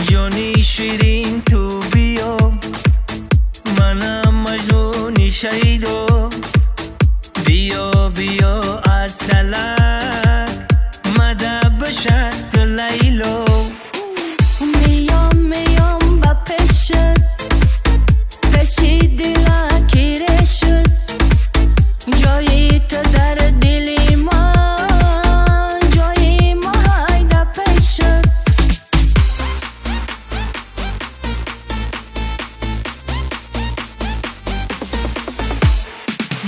جانی شیرین تو بیا منم مجنون شیدا بیا بیا اصلک مده بشد لیلا میام با پیشت پیشی دلا کیره شد جایی تو در دلی من جایی ما هایده پیشت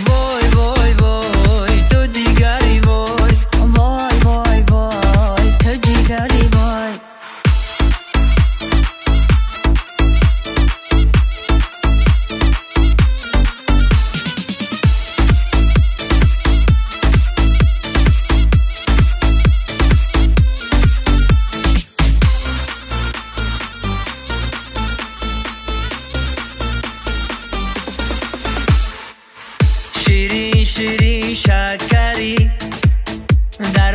وای وای وای تو دیگری وای وای وای وای تو دیگری وای شیرین شیرین شکری در